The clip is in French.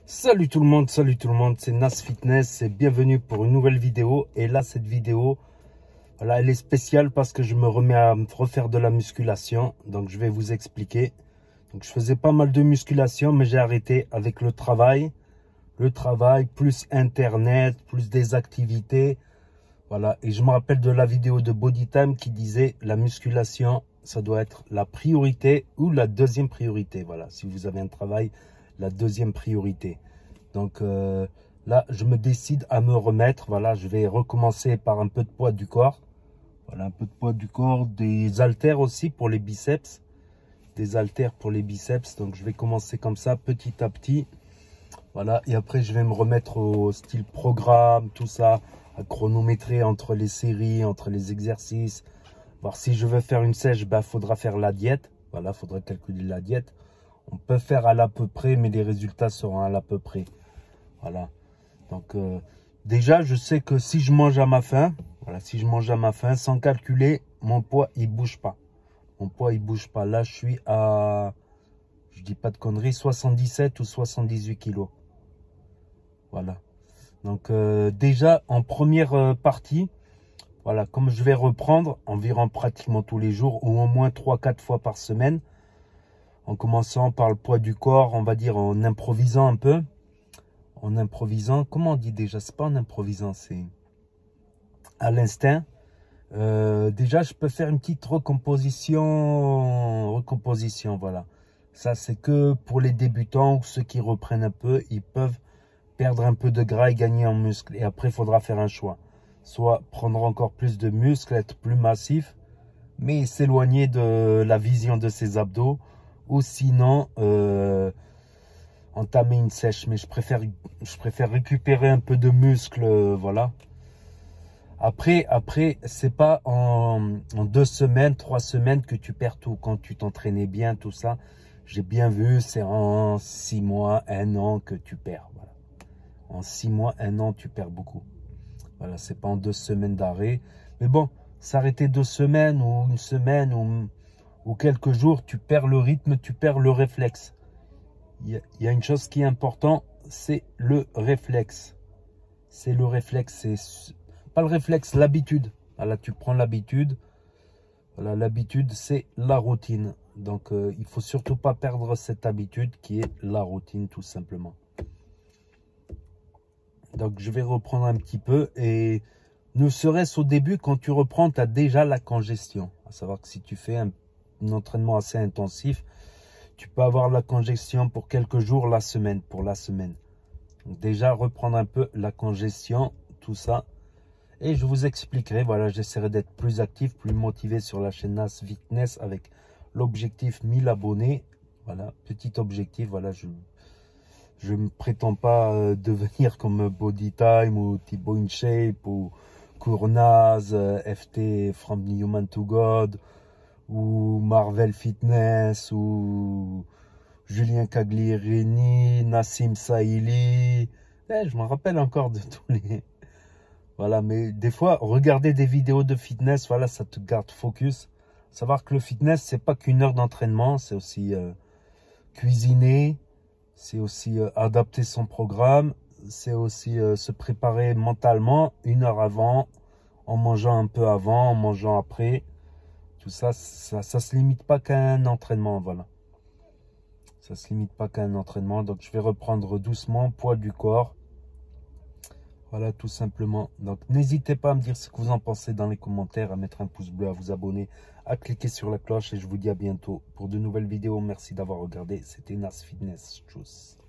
Salut tout le monde, c'est Nas Fitness et bienvenue pour une nouvelle vidéo. Et là, cette vidéo, voilà, elle est spéciale parce que je me remets à refaire de la musculation. Donc, je vais vous expliquer. Donc, je faisais pas mal de musculation, mais j'ai arrêté avec le travail. Le travail, plus Internet, plus des activités. Voilà, et je me rappelle de la vidéo de Bodytime qui disait la musculation, ça doit être la priorité ou la deuxième priorité. Voilà, si vous avez un travail, la deuxième priorité. Donc là, je me décide à me remettre. Voilà, je vais recommencer par un peu de poids du corps. Voilà, un peu de poids du corps, des haltères aussi pour les biceps. Des haltères pour les biceps. Donc je vais commencer comme ça, petit à petit. Voilà, et après je vais me remettre au style programme, tout ça, à chronométrer entre les séries, entre les exercices. Voir si je veux faire une sèche, ben, faudra faire la diète. Voilà, il faudra calculer la diète. On peut faire à l'à peu près, mais les résultats seront à l'à peu près. Voilà. Donc, déjà, je sais que si je mange à ma faim, voilà, si je mange à ma faim, sans calculer, mon poids, il bouge pas. Mon poids, il bouge pas. Là, je suis à, je dis pas de conneries, 77 ou 78 kilos. Voilà. Donc, déjà, en première partie, voilà, comme je vais reprendre environ pratiquement tous les jours, ou au moins 3-4 fois par semaine, en commençant par le poids du corps, on va dire en improvisant un peu. En improvisant, comment on dit déjà? C'est pas en improvisant, c'est à l'instinct. Déjà, je peux faire une petite recomposition, voilà. Ça, c'est que pour les débutants ou ceux qui reprennent un peu, ils peuvent perdre un peu de gras et gagner en muscle. Et après, il faudra faire un choix. Soit prendre encore plus de muscles, être plus massif, mais s'éloigner de la vision de ses abdos. Ou sinon, entamer une sèche. Mais je préfère récupérer un peu de muscles, voilà. Après, c'est pas en 2 semaines, 3 semaines que tu perds tout. Quand tu t'entraînais bien, tout ça, j'ai bien vu, c'est en 6 mois, 1 an que tu perds. Voilà. En 6 mois, 1 an, tu perds beaucoup. Voilà, c'est pas en 2 semaines d'arrêt. Mais bon, s'arrêter 2 semaines ou une semaine ou quelques jours, tu perds le rythme, tu perds le réflexe. Il y a une chose qui est importante, c'est le réflexe. C'est le réflexe, c'est pas le réflexe, l'habitude. Voilà, tu prends l'habitude. Voilà, l'habitude, c'est la routine. Donc, il faut surtout pas perdre cette habitude qui est la routine, tout simplement. Donc, je vais reprendre un petit peu. Et ne serait-ce au début, quand tu reprends, tu as déjà la congestion. À savoir que si tu fais un entraînement assez intensif, tu peux avoir la congestion pour quelques jours, pour la semaine. Donc, déjà, reprendre un peu la congestion, tout ça. Et je vous expliquerai, voilà, j'essaierai d'être plus actif, plus motivé sur la chaîne Nas Fitness avec l'objectif 1000 abonnés. Voilà, petit objectif, voilà, je ne prétends pas devenir comme Bodytime ou Thibaut InShape ou Kournaz, FT From Human to God ou Marvel Fitness ou Julien Cagliarini, Nassim Saïli. Je me rappelle encore de tous les... Voilà, mais des fois, regarder des vidéos de fitness, voilà, ça te garde focus. Savoir que le fitness, c'est pas qu'une heure d'entraînement, c'est aussi cuisiner, c'est aussi adapter son programme, c'est aussi se préparer mentalement 1 heure avant, en mangeant un peu avant, en mangeant après. Tout ça, ça se limite pas qu'à un entraînement, voilà. Ça se limite pas qu'à un entraînement. Donc, je vais reprendre doucement, poids du corps. Voilà, tout simplement. Donc, n'hésitez pas à me dire ce que vous en pensez dans les commentaires, à mettre un pouce bleu, à vous abonner, à cliquer sur la cloche. Et je vous dis à bientôt pour de nouvelles vidéos. Merci d'avoir regardé. C'était Nas Fitness. Tchuss.